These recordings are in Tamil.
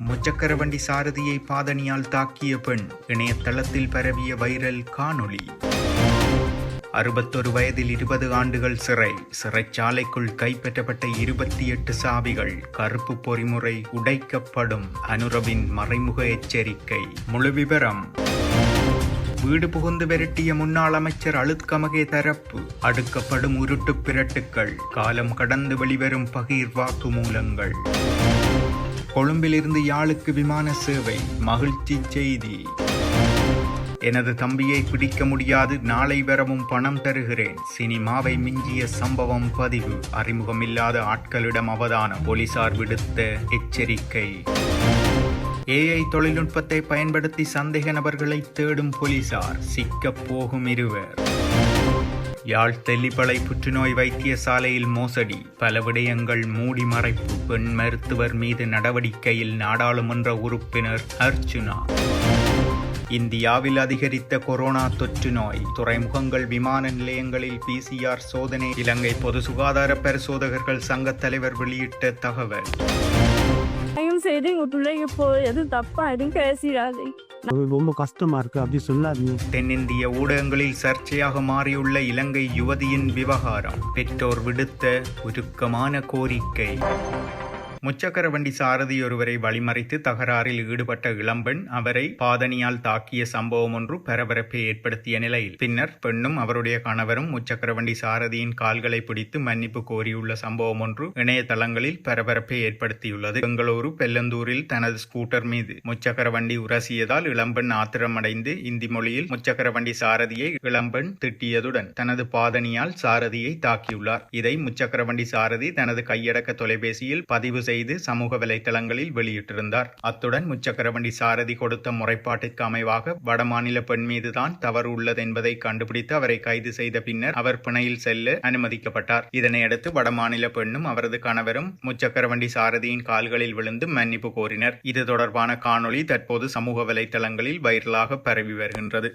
முச்சக்கரவண்டி சாரதியை பாதணியால் தாக்கிய பெண், இணையதளத்தில் பரவிய வைரல் காணொளி. 61 வயதில் 20 ஆண்டுகள் சிறை. சிறைச்சாலைக்குள் கைப்பற்றப்பட்ட 28 சாவிகள். கருப்பு பொறிமுறை உடைக்கப்படும். அனுரவின் மறைமுக எச்சரிக்கை. முழு விவரம். வீடு புகுந்து விரட்டிய முன்னாள் அமைச்சர் அழுத்கமகே தரப்பு. அடுக்கப்படும் உருட்டு பிரட்டுக்கள். காலம் கடந்து வெளிவரும் பகீர் வாக்குமூலங்கள். கொழும்பிலிருந்து யாழுக்கு விமான சேவை. மகிழ்ச்சி செய்தி. எனது தம்பியை பிடிக்க முடியாது, நாளை வரவும் பணம் தருகிறேன். சினிமாவை மிஞ்சிய சம்பவம் பதிவு. அறிமுகமில்லாத ஆட்களிடம் அவதானம். போலீசார் விடுத்த எச்சரிக்கை. ஏஐ தொழில்நுட்பத்தை பயன்படுத்தி சந்தேக நபர்களை தேடும் போலீசார். சிக்கப் போகும் இருவர். யாழ் தெல்லிப்பளை புற்றுநோய் வைத்தியசாலையில் மோசடி. பல விடயங்கள் மூடி மறைப்பு. பெண் மருத்துவர் மீது நடவடிக்கையில் நாடாளுமன்ற உறுப்பினர் அர்ச்சுனா. இந்தியாவில் அதிகரித்த கொரோனா தொற்று நோய். துறைமுகங்கள் விமான நிலையங்களில் PCR சோதனை. இலங்கை பொது சுகாதார பரிசோதகர்கள் சங்க தலைவர் வெளியிட்ட தகவல். ரொம்ப கஷ்டமா இருக்கு, அப்படி சொல்லாதீங்க. தென்னிந்திய ஊடகங்களில் சர்ச்சையாக மாறியுள்ள இலங்கை யுவதியின் விவகாரம். பெற்றோர் விடுத்த உருக்கமான கோரிக்கை. முச்சக்கர வண்டி சாரதி ஒருவரை வழிமறித்து தகராறில் ஈடுபட்ட இளம்பெண் அவரை பாதணியால் தாக்கிய சம்பவம் ஒன்று பரபரப்பை ஏற்படுத்திய நிலையில் பின்னர் பெண்ணும் அவருடைய கணவரும் முச்சக்கர வண்டி சாரதியின் கால்களை பிடித்து மன்னிப்பு கோரியுள்ள சம்பவம் ஒன்று இணையதளங்களில் பரபரப்பை ஏற்படுத்தியுள்ளது. பெங்களூரு பெல்லந்தூரில் தனது ஸ்கூட்டர் மீது முச்சக்கர வண்டி உரசியதால் இளம்பெண் ஆத்திரமடைந்து இந்தி மொழியில் முச்சக்கர வண்டி சாரதியை இளம்பெண் திட்டியதுடன் தனது பாதணியால் சாரதியை தாக்கியுள்ளார். இதை முச்சக்கர வண்டி சாரதி தனது கையடக்க தொலைபேசியில் பதிவு செய்து சமூக வலைதளங்களில் வெளியிட்டிருந்தார். அத்துடன் முச்சக்கர வண்டி சாரதி கொடுத்த முறைப்பாட்டிற்கு அமைவாக வடமாநில பெண் மீதுதான் தவறு உள்ளது என்பதை கண்டுபிடித்து அவரை கைது செய்த பின்னர் அவர் பிணையில் செல்ல அனுமதிக்கப்பட்டார். இதனையடுத்து வடமாநில பெண்ணும் அவரது கணவரும் முச்சக்கர வண்டி சாரதியின் கால்களில் விழுந்து மன்னிப்பு கோரினர். இது தொடர்பான காணொளி தற்போது சமூக வலைதளங்களில் வைரலாக பரவி வருகின்றது.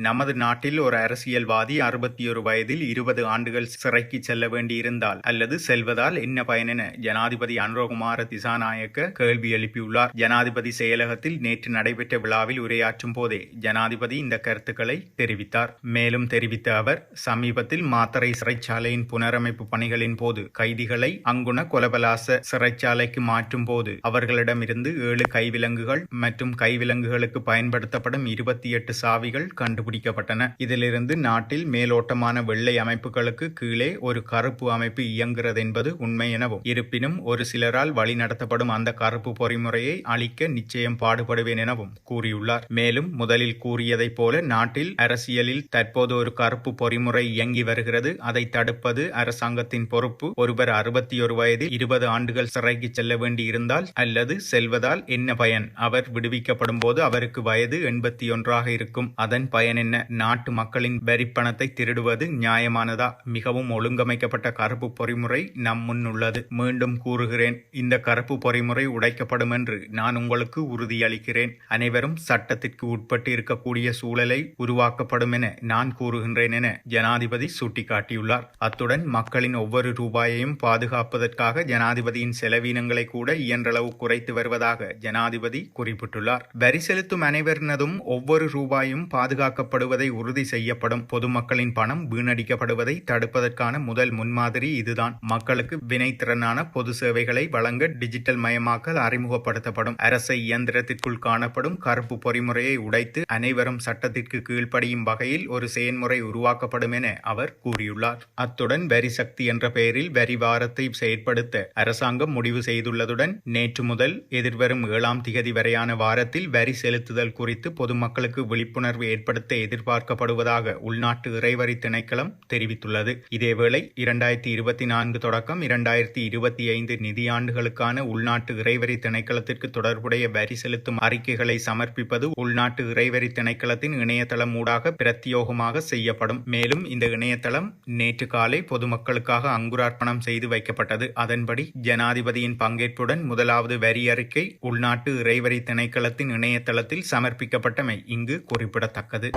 நமது நாட்டில் ஒரு அரசியல்வாதி 61 வயதில் 20 ஆண்டுகள் சிறைக்கு செல்ல வேண்டியிருந்தால் அல்லது செல்வதால் என்ன பயன் என ஜனாதிபதி அனுரகுமார திசாநாயக்க கேள்வி எழுப்பியுள்ளார். ஜனாதிபதி செயலகத்தில் நேற்று நடைபெற்ற விழாவில் உரையாற்றும் போதே ஜனாதிபதி இந்த கருத்துக்களை தெரிவித்தார். மேலும் தெரிவித்த அவர், சமீபத்தில் மாத்தறை சிறைச்சாலையின் புனரமைப்பு பணிகளின் போது கைதிகளை அங்குண கொலபலாச சிறைச்சாலைக்கு மாற்றும் போது அவர்களிடமிருந்து 7 கைவிலங்குகள் மற்றும் கைவிலங்குகளுக்கு பயன்படுத்தப்படும் 28 சாவிகள் கண்டுபிடிக்கப்பட்டன. இதிலிருந்து நாட்டில் மேலோட்டமான வெள்ளை அமைப்புகளுக்கு கீழே ஒரு கருப்பு அமைப்பு இயங்குகிறது என்பது உண்மை எனவும், இருப்பினும் ஒரு சிலரால் வழி நடத்தப்படும் அந்த கருப்பு பொறிமுறையை அழிக்க நிச்சயம் பாடுபடுவேன் எனவும் கூறியுள்ளார். மேலும் முதலில் கூறியதைப் போல நாட்டில் அரசியலில் தற்போது ஒரு கருப்பு பொறிமுறை இயங்கி வருகிறது. அதை தடுப்பது அரசாங்கத்தின் பொறுப்பு. ஒருவர் 61 வயதில் 20 ஆண்டுகள் சிறைக்கு செல்ல வேண்டி இருந்தால் அல்லது செல்வதால் என்ன பயன்? அவர் விடுவிக்கப்படும் போது அவருக்கு வயது 81 இருக்கும். அதன் பயன் என்ன? நாட்டு மக்களின் வரிப்பணத்தை திருடுவது நியாயமானதா? மிகவும் ஒழுங்கமைக்கப்பட்ட கருப்பு பொறிமுறை நம் முன் உள்ளது. மீண்டும் கூறுகிறேன், இந்த கருப்பு பொறிமுறை உடைக்கப்படும் என்று நான் உங்களுக்கு உறுதியளிக்கிறேன். அனைவரும் சட்டத்திற்கு உட்பட்டு இருக்கக்கூடிய சூழலை உருவாக்கப்படும் என நான் கூறுகின்றேன் என ஜனாதிபதி சுட்டிக்காட்டியுள்ளார். அத்துடன் மக்களின் ஒவ்வொரு ரூபாயையும் பாதுகாப்பதற்காக ஜனாதிபதியின் செலவீனங்களை கூட இயன்றளவு குறைத்து வருவதாக ஜனாதிபதி குறிப்பிட்டுள்ளார். வரி செலுத்தும் அனைவரினதும் ஒவ்வொரு ரூபாயும் பாதுகாக்கப்படுவதை உறுதி செய்யப்படும். பொதுமக்களின் பணம் வீணடிக்கப்படுவதை தடுப்பதற்கான முதல் முன்மாதிரி இதுதான். மக்களுக்கு வினைத்திறனான பொது சேவைகளை வழங்க டிஜிட்டல் மயமாக்கல் அறிமுகப்படுத்தப்படும். அரச இயந்திரத்திற்குள் காணப்படும் கருப்பு பொறிமுறையை உடைத்து அனைவரும் சட்டத்திற்கு கீழ்ப்படியும் வகையில் ஒரு செயல்முறை உருவாக்கப்படும் என அவர் கூறியுள்ளார். அத்துடன் வரி சக்தி என்ற பெயரில் வரி வாரத்தை செயற்படுத்த அரசாங்கம் முடிவு செய்துள்ளதுடன் நேற்று முதல் எதிர்வரும் 7ஆம் திகதி வரையான வாரத்தில் வரி செலுத்துதல் குறித்து பொதுமக்களுக்கு விழிப்புணர்வு ஏற்படுத்த எதிர்பார்க்கப்படுவதாக உள்நாட்டு இறைவரி திணைக்களம் தெரிவித்துள்ளது. இதேவேளை 2024 தொடக்கம் 2025 நிதியாண்டுகளுக்கான உள்நாட்டு இறைவரி திணைக்களத்திற்கு தொடர்புடைய வரி செலுத்தும் அறிக்கைகளை சமர்ப்பிப்பது உள்நாட்டு இறைவரி திணைக்களத்தின் இணையதளம் ஊடாக பிரத்யோகமாக செய்யப்படும். மேலும் இந்த இணையதளம் நேற்று காலை பொதுமக்களுக்காக அங்குரார்ப்பணம் செய்து வைக்கப்பட்டது. அதன்படி ஜனாதிபதியின் பங்கேற்புடன் முதலாவது வரி அறிக்கை உள்நாட்டு இறைவரி திணைக்களத்தின் இணையதளத்தில் சமர்ப்பிக்கப்பட்டமை இங்கு குறிப்பிடத்தக்கது.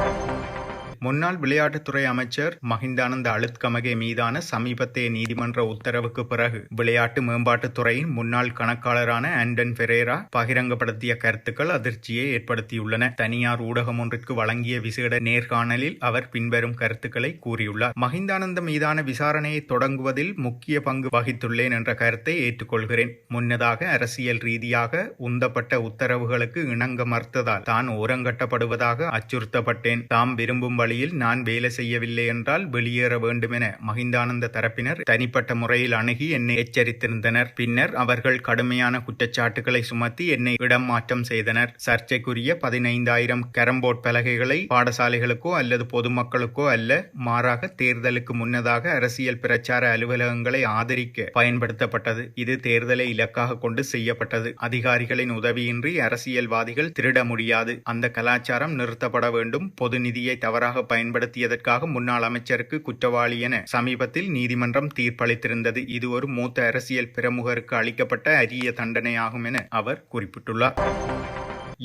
முன்னாள் விளையாட்டுத்துறை அமைச்சர் மஹிந்தானந்த அழுத்கமகே மீதான சமீபத்திய நீதிமன்ற உத்தரவுக்கு பிறகு விளையாட்டு மேம்பாட்டுத்துறையின் முன்னாள் கணக்காளரான ஆண்டன் பெரேரா பகிரங்கப்படுத்திய கருத்துக்கள் அதிர்ச்சியை ஏற்படுத்தியுள்ளன. தனியார் ஊடகம் ஒன்றிற்கு வழங்கிய விசேட நேர்காணலில் அவர் பின்வரும் கருத்துக்களை கூறியுள்ளார். மஹிந்தானந்த மீதான விசாரணையை தொடங்குவதில் முக்கிய பங்கு வகித்துள்ளேன் என்ற கருத்தை ஏற்றுக்கொள்கிறேன். முன்னதாக அரசியல் ரீதியாக உந்தப்பட்ட உத்தரவுகளுக்கு இணங்க மறுத்ததால் தான் ஓரங்கட்டப்படுவதாக அச்சுறுத்தப்பட்டேன். தாம் விரும்பும் வழியில் நான் வேலை செய்யவில்லை என்றால் வெளியேற வேண்டும் என மஹிந்தானந்த தரப்பினர் தனிப்பட்ட முறையில் அணுகி என்னை எச்சரித்திருந்தனர். பின்னர் அவர்கள் கடுமையான குற்றச்சாட்டுகளை சுமத்தி என்னை இடம் மாற்றம் செய்தனர். சர்ச்சைக்குரிய 15,000 கேரம்போர்ட் பலகைகளை பாடசாலைகளுக்கோ அல்லது பொதுமக்களுக்கோ அல்ல, மாறாக தேர்தலுக்கு முன்னதாக அரசியல் பிரச்சார அலுவலகங்களை ஆதரிக்க பயன்படுத்தப்பட்டது. இது தேர்தலை இலக்காக கொண்டு செய்யப்பட்டது. அதிகாரிகளின் உதவியின்றி அரசியல்வாதிகள் திருட முடியாது. அந்த கலாச்சாரம் நிறுத்தப்பட வேண்டும். பொது நிதியை தவறாக பயன்படுத்தியதற்காக முன்னாள் அமைச்சருக்கு குற்றவாளி என சமீபத்தில் நீதிமன்றம் தீர்ப்பளித்திருந்தது. இது ஒரு மூத்த அரசியல் பிரமுகருக்கு அளிக்கப்பட்ட அரிய தண்டனையாகும் என அவர் குறிப்பிட்டுள்ளார்.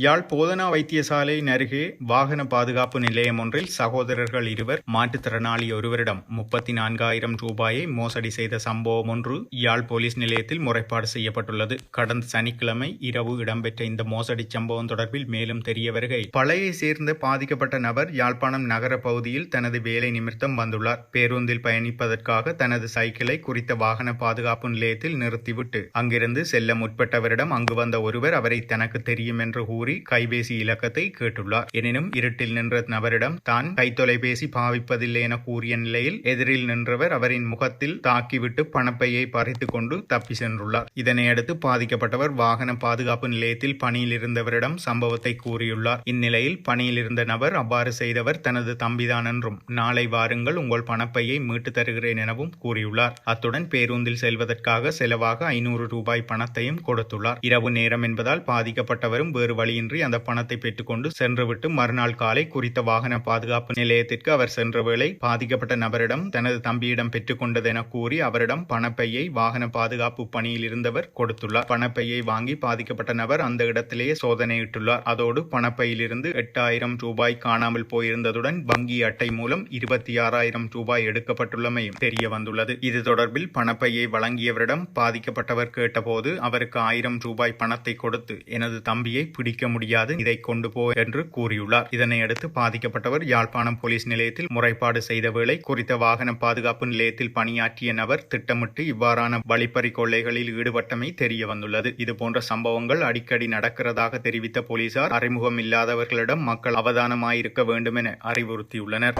யாழ் போதனா வைத்தியசாலையின் அருகே வாகன பாதுகாப்பு நிலையம் ஒன்றில் சகோதரர்கள் இருவர் மாற்றுத்திறனாளி ஒருவரிடம் 34,000 ரூபாயை மோசடி செய்த சம்பவம் ஒன்று யாழ் போலீஸ் நிலையத்தில் முறைப்பாடு செய்யப்பட்டுள்ளது. கடந்த சனிக்கிழமை இரவு இடம்பெற்ற இந்த மோசடி சம்பவம் தொடர்பில் மேலும் தெரிய வருகையில் பழையை சேர்ந்த பாதிக்கப்பட்ட நபர் யாழ்ப்பாணம் நகர பகுதியில் தனது வேலை நிமித்தம் வந்துள்ளார். பேருந்தில் பயணிப்பதற்காக தனது சைக்கிளை குறித்த வாகன பாதுகாப்பு நிலையத்தில் நிறுத்திவிட்டு அங்கிருந்து செல்ல முற்பட்டவரிடம் அங்கு வந்த ஒருவர் அவரை தனக்கு தெரியும் என்று கூறி கைபேசி இலக்கத்தை கேட்டுள்ளார். எனினும் இருட்டில் நின்ற நபரிடம் தான் கைத்தொலைபேசி பாவிப்பதில்லை என கூறிய நிலையில் எதிரில் நின்றவர் அவரின் முகத்தில் தாக்கிவிட்டு பணப்பையை பறித்துக் கொண்டு தப்பி சென்றுள்ளார். இதனையடுத்து பாதிக்கப்பட்டவர் வாகன பாதுகாப்பு நிலையத்தில் பணியில் இருந்தவரிடம் சம்பவத்தை கூறியுள்ளார். இந்நிலையில் பணியில் இருந்த நபர் அவ்வாறு செய்தவர் தனது தம்பிதான் என்றும் நாளை வாருங்கள் உங்கள் பணப்பையை மீட்டு தருகிறேன் எனவும் கூறியுள்ளார். அத்துடன் பேருந்தில் செல்வதற்காக செலவாக 500 ரூபாய் பணத்தையும் கொடுத்துள்ளார். இரவு நேரம் என்பதால் பாதிக்கப்பட்டவரும் வேறு வழியின்றி அந்த பணத்தை பெற்றுக்கொண்டு சென்றுவிட்டு மறுநாள் காலை குறித்த வாகன பாதுகாப்பு நிலையத்திற்கு அவர் சென்ற வேளை பாதிக்கப்பட்ட நபரிடம் தனது தம்பியிடம் பெற்றுக்கொண்டது என கூறி அவரிடம் பணப்பையை வாகன பாதுகாப்பு பணியில் இருந்தவர் கொடுத்துள்ளார். பணப்பையை வாங்கி பாதிக்கப்பட்ட நபர் அந்த இடத்திலேயே சோதனையிட்டுள்ளார். அதோடு பணப்பையில் இருந்து 8,000 ரூபாய் காணாமல் போயிருந்ததுடன் வங்கி அட்டை மூலம் 26,000 ரூபாய் எடுக்கப்பட்டுள்ளமையும் தெரிய வந்துள்ளது. இது தொடர்பில் பணப்பையை வழங்கியவரிடம் பாதிக்கப்பட்டவர் கேட்டபோது அவருக்கு 1,000 ரூபாய் பணத்தை கொடுத்து எனது தம்பியை பிடிக்க முடியாது, இதை கொண்டு போ என்று கூறியுள்ளார். இதனையடுத்து பாதிக்கப்பட்டவர் யாழ்ப்பாணம் போலீஸ் நிலையத்தில் முறைப்பாடு செய்த வேளை குறித்த வாகன பாதுகாப்பு நிலையத்தில் பணியாற்றிய நபர் திட்டமிட்டு இவ்வாறான வழிப்பறி கொள்ளைகளில் ஈடுபட்டமை தெரிய வந்துள்ளது. இதுபோன்ற சம்பவங்கள் அடிக்கடி நடக்கிறதாக தெரிவித்த போலீசார் அறிமுகம் இல்லாதவர்களிடம் மக்கள் அவதானமாயிருக்க வேண்டும் என அறிவுறுத்தியுள்ளனர்.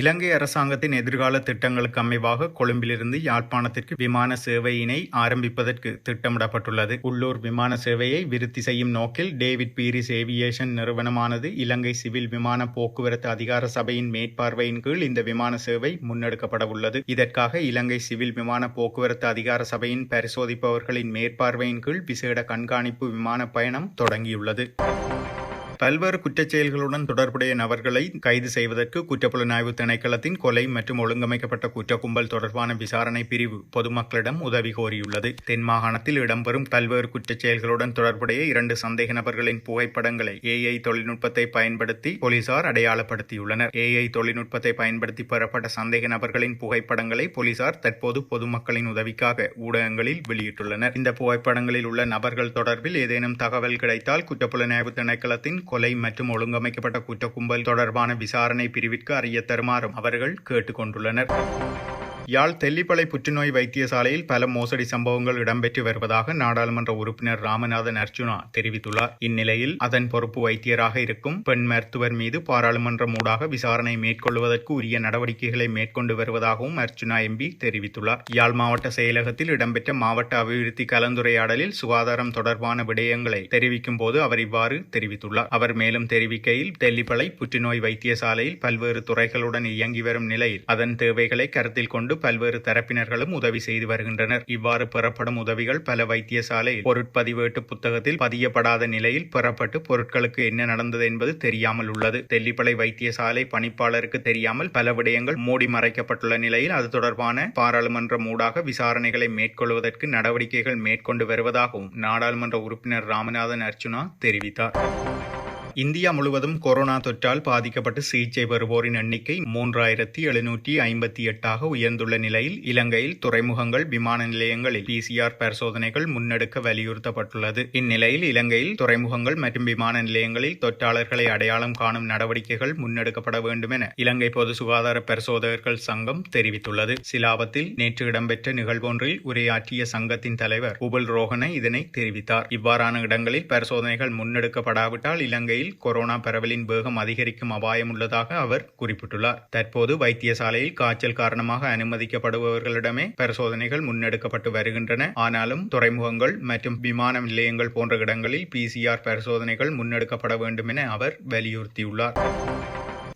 இலங்கை அரசாங்கத்தின் எதிர்கால திட்டங்களுக்கு அமைவாக கொழும்பிலிருந்து யாழ்ப்பாணத்திற்கு விமான சேவையினை ஆரம்பிப்பதற்கு திட்டமிடப்பட்டுள்ளது. உள்ளூர் விமான சேவையை விருத்தி செய்யும் நோக்கில் டேவிட் பீரிஸ் ஏவியேஷன் நிறுவனமானது இலங்கை சிவில் விமான போக்குவரத்து அதிகார சபையின் மேற்பார்வையின் கீழ் இந்த விமான சேவை முன்னெடுக்கப்பட உள்ளது. இதற்காக இலங்கை சிவில் விமான போக்குவரத்து அதிகார சபையின் பரிசோதிப்பவர்களின் மேற்பார்வையின் கீழ் விசேட கண்காணிப்பு விமான பயணம் தொடங்கியுள்ளது. பல்வேறு குற்றச் செயல்களுடன் தொடர்புடைய நபர்களை கைது செய்வதற்கு குற்றப்புலனாய்வு திணைக்களத்தின் கொலை மற்றும் ஒழுங்கமைக்கப்பட்ட குற்ற கும்பல் தொடர்பான விசாரணை பிரிவு பொதுமக்களிடம் உதவி கோரியுள்ளது. தென் மாகாணத்தில் இடம்பெறும் பல்வேறு குற்றச் செயல்களுடன் தொடர்புடைய 2 சந்தேக நபர்களின் புகைப்படங்களை AI தொழில்நுட்பத்தை பயன்படுத்தி போலீசார் அடையாளப்படுத்தியுள்ளனர். AI தொழில்நுட்பத்தை பயன்படுத்தி பெறப்பட்ட சந்தேக நபர்களின் புகைப்படங்களை போலீசார் தற்போது பொதுமக்களின் உதவிக்காக ஊடகங்களில் வெளியிட்டுள்ளனர். இந்த புகைப்படங்களில் உள்ள நபர்கள் தொடர்பில் ஏதேனும் தகவல் கிடைத்தால் குற்றப்புலனாய்வு திணைக்களத்தின் கொலை மற்றும் ஒழுங்கமைக்கப்பட்ட குற்ற கும்பல் தொடர்பான விசாரணை பிரிவிற்கு அறிய தருமாறும் அவர்கள் கேட்டுக் கொண்டுள்ளனர். யாழ் தெல்லிப்பளை புற்றுநோய் வைத்தியசாலையில் பல மோசடி சம்பவங்கள் இடம்பெற்று வருவதாக நாடாளுமன்ற உறுப்பினர் ராமநாதன் அர்ஜுனா தெரிவித்துள்ளார். இந்நிலையில் அதன் பொறுப்பு வைத்தியராக இருக்கும் பெண் மருத்துவர் மீது பாராளுமன்றம் ஊடாக விசாரணை மேற்கொள்வதற்கு உரிய நடவடிக்கைகளை மேற்கொண்டு வருவதாகவும் அர்ஜுனா MP தெரிவித்துள்ளார். யாழ் மாவட்ட செயலகத்தில் இடம்பெற்ற மாவட்ட அபிவிருத்தி கலந்துரையாடலில் சுகாதாரம் தொடர்பான விடயங்களை தெரிவிக்கும் போது அவர் இவ்வாறு தெரிவித்துள்ளார். அவர் மேலும் தெரிவிக்கையில் தெல்லிப்பளை புற்றுநோய் வைத்தியசாலையில் பல்வேறு துறைகளுடன் இயங்கி வரும் நிலையில் அதன் தேவைகளை கருத்தில் கொண்டு பல்வேறு தரப்பினர்களும் உதவி செய்து வருகின்றனர். இவ்வாறு பெறப்படும் உதவிகள் பல வைத்தியசாலையில் பொருட்பதிவேட்டு புத்தகத்தில் பதியப்படாத நிலையில் பெறப்பட்டு பொருட்களுக்கு என்ன நடந்தது என்பது தெரியாமல் உள்ளது. தெல்லிப்பளை வைத்தியசாலை பணிப்பாளருக்கு தெரியாமல் பல விடயங்கள் மூடி மறைக்கப்பட்டுள்ள நிலையில் அது தொடர்பான பாராளுமன்றம் ஊடாக விசாரணைகளை மேற்கொள்வதற்கு நடவடிக்கைகள் மேற்கொண்டு வருவதாகவும் நாடாளுமன்ற உறுப்பினர் ராமநாதன் அர்ஜுனா தெரிவித்தார். இந்தியா முழுவதும் கொரோனா தொற்றால் பாதிக்கப்பட்டு சிகிச்சை பெறுவோரின் எண்ணிக்கை 3758 உயர்ந்துள்ள நிலையில் இலங்கையில் துறைமுகங்கள், விமான நிலையங்களில் PCR பரிசோதனைகள் முன்னெடுக்க வலியுறுத்தப்பட்டுள்ளது. இந்நிலையில் இலங்கையில் துறைமுகங்கள் மற்றும் விமான நிலையங்களில் தொற்றாளர்களை அடையாளம் காணும் நடவடிக்கைகள் முன்னெடுக்கப்பட வேண்டும் என இலங்கை பொது சுகாதார பரிசோதகர்கள் சங்கம் தெரிவித்துள்ளது. சிலாபத்தில் நேற்று இடம்பெற்ற நிகழ்வொன்றில் உரையாற்றிய சங்கத்தின் தலைவர் உபுல் ரோஹன இதனை தெரிவித்தார். இவ்வாறான இடங்களில் பரிசோதனைகள் முன்னெடுக்கப்படாவிட்டால் இலங்கையில் கொரோனா பரவலின் வேகம் அதிகரிக்கும் அபாயம் உள்ளதாக அவர் குறிப்பிட்டுள்ளார். தற்போது வைத்தியசாலையில் காய்ச்சல் காரணமாக அனுமதிக்கப்படுபவர்களிடமே பரிசோதனைகள் முன்னெடுக்கப்பட்டு வருகின்றன. ஆனாலும் துறைமுகங்கள் மற்றும் விமான நிலையங்கள் போன்ற இடங்களில் PCR பரிசோதனைகள் முன்னெடுக்கப்பட வேண்டும் என அவர் வலியுறுத்தியுள்ளார்.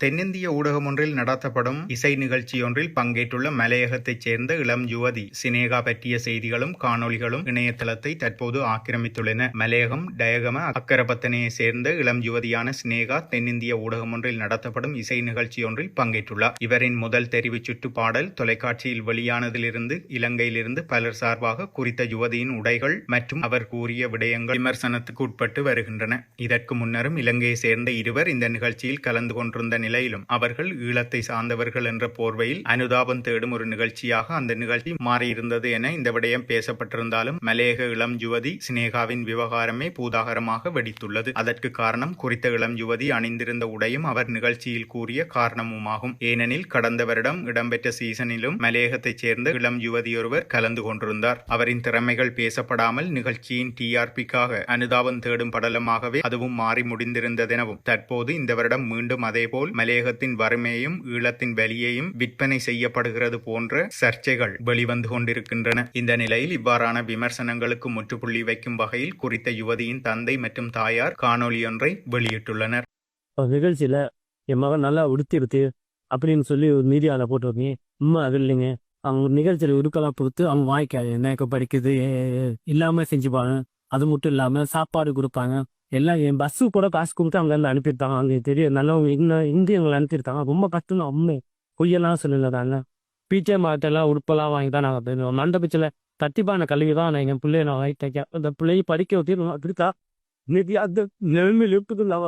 தென்னிந்திய ஊடகம் ஒன்றில் நடத்தப்படும் இசை நிகழ்ச்சியொன்றில் பங்கேற்றுள்ள மலையகத்தைச் சேர்ந்த இளம் யுவதி சினேகா பற்றிய செய்திகளும் காணொளிகளும் இணையதளத்தை தற்போது ஆக்கிரமித்துள்ளன. மலையகம் டயகம அக்கரப்பத்தனையை சேர்ந்த இளம் யுவதியான சினேகா தென்னிந்திய ஊடகம் ஒன்றில் நடத்தப்படும் இசை நிகழ்ச்சியொன்றில் பங்கேற்றுள்ளார். இவரின் முதல் தெரிவு சுற்று பாடல் தொலைக்காட்சியில் வெளியானதிலிருந்து இலங்கையிலிருந்து பலர் சார்பாக குறித்த யுவதியின் உடைகள் மற்றும் அவர் கூறிய விடயங்கள் விமர்சனத்துக்கு உட்பட்டு வருகின்றன. இதற்கு முன்னரும் இலங்கையை சேர்ந்த இருவர் இந்த நிகழ்ச்சியில் கலந்து கொண்டிருந்த நிலையிலும் அவர்கள் ஈழத்தை சார்ந்தவர்கள் என்ற போர்வையில் அனுதாபம் தேடும் ஒரு நிகழ்ச்சியாக அந்த நிகழ்ச்சி மாறியிருந்தது என இந்த விடயம் பேசப்பட்டிருந்தாலும் மலையக இளம் யுவதி சினேகாவின் விவகாரமே பூதாகரமாக வெடித்துள்ளது. அதற்கு காரணம் குறித்த இளம் யுவதி அணிந்திருந்த உடையும் அவர் நிகழ்ச்சியில் கூறிய காரணமுமாகும். ஏனெனில் கடந்த வருடம் இடம்பெற்ற சீசனிலும் மலையகத்தைச் சேர்ந்த இளம் யுவதியொருவர் கலந்து கொண்டிருந்தார். அவரின் திறமைகள் பேசப்படாமல் நிகழ்ச்சியின் TRPக்காக அனுதாபம் தேடும் படலமாகவே அதுவும் மாறி முடிந்திருந்ததெனவும் தற்போது இந்த வருடம் மீண்டும் அதேபோல் மலையகத்தின் வறுமையையும் ஈழத்தின் வலியையும் விற்பனை செய்யப்படுகிறது போன்ற சர்ச்சைகள் வெளிவந்து கொண்டிருக்கின்றன. இந்த நிலையில் இவ்வாறான விமர்சனங்களுக்கு முற்றுப்புள்ளி வைக்கும் வகையில் குறித்த யுவதியின் தந்தை மற்றும் தாயார் காணொலியொன்றை வெளியிட்டுள்ளனர். நிகழ்ச்சியில் என் மகன் நல்லா உடுத்திருத்து அப்படின்னு சொல்லி ஒரு மீடியாவில் போட்டிருக்கீங்க. உண்மை அது இல்லைங்க. அவங்க நிகழ்ச்சியில் உடுக்கலாம் பொறுத்து அவங்க வாய்க்காது என்ன படிக்குது இல்லாமல் செஞ்சுப்பாங்க. அது மட்டும் இல்லாமல் சாப்பாடு கொடுப்பாங்க. எல்லாம் என் பஸ்ஸு கூட காசு கொடுத்து அங்கேருந்து அனுப்பியிருந்தாங்க. அங்கே தெரியும் நல்லவங்க இன்னும் இந்தியங்களை அனுப்பியிருந்தாங்க. ரொம்ப கஷ்டம் தான் உண்மை, பொய்யெல்லாம் சொல்லல தாங்க. பீச்சை மாட்டெல்லாம் உடுப்பெல்லாம் வாங்கி தான் நாங்கள் போயிருந்தோம். மண்டபத்தில் தட்டிப்பான கல்வி தான் நான் என் பிள்ளைய நான் வாங்கி தைக்க அந்த பிள்ளையை படிக்க வச்சு அப்படித்தா இன்னைக்கு அந்த நிலைமையில் இருக்குது. நான்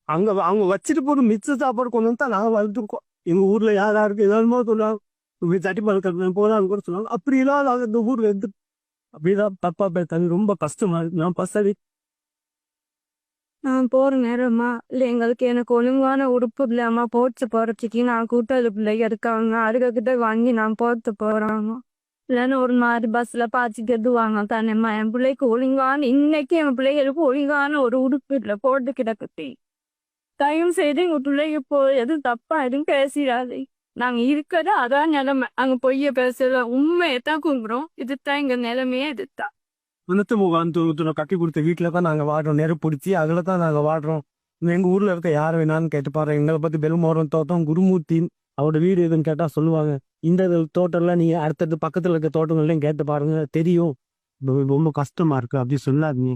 அங்கே அவங்க வச்சுட்டு போட்டு மிச்ச சாப்பாடு கொண்டு வந்து தான் நாங்கள் வளர்த்துருக்கோம். எங்கள் ஊரில் யாருக்கு ஏதாவது சொல்லுவாங்க தட்டிப்பான கல்வி போகலான்னு கூட சொல்லுவாங்க. அப்படிலாம் நாங்கள் இந்த ஊரில் இருந்து அப்படிதான் தப்பா பேசுறது ரொம்ப கஷ்டமா இருக்கு. நான் பசதி நான் போற நேரமா இல்லை எங்களுக்கு எனக்கு ஒழுங்கான உடுப்பு இல்லாம போட்டு போறதுக்கு நான் கூட்டாளி பிள்ளைங்க இருக்காங்க. அதுக்கிட்ட வாங்கி நான் போட்டு போறாங்க. இல்லைன்னா ஒரு மாதிரி பஸ்ல பாய்ச்சிக்கிறது வாங்க தானேம்மா. என் பிள்ளைக்கு ஒழுங்கான இன்னைக்கு என் பிள்ளைகளுக்கு ஒழுங்கான ஒரு உடுப்பு இல்லை போட்டு கிடக்குட்டி. தயவு செய்து எங்க பிள்ளைங்க எதுவும் தப்பா எதுவும் பேசிடாது. நாங்க இருக்கிறது அதான் நிலைமை. அங்க பொய்ய பேசல உண்மையத்தான் குங்குறோம். இதுதான் எங்க நிலைமையே இதுதான். உணத்து முகாம் கட்டி கொடுத்த வீட்டில் தான் நாங்கள் வாடுறோம். நெருப்பு பிடிச்சி அதில் தான் நாங்கள் வாடுறோம். எங்கள் ஊரில் இருக்க யார் வேணான்னு கேட்டு பாருங்க. எங்களை பற்றி பெருமோரம் தோட்டம் குருமூர்த்தி அவரோட வீடு எதுன்னு கேட்டால் சொல்லுவாங்க. இந்த தோட்டம்லாம் நீங்கள் அடுத்தடுத்து பக்கத்தில் இருக்க தோட்டங்கள்லையும் கேட்டு பாருங்க தெரியும். ரொம்ப கஷ்டமா இருக்கு அப்படி சொல்லாதீங்க.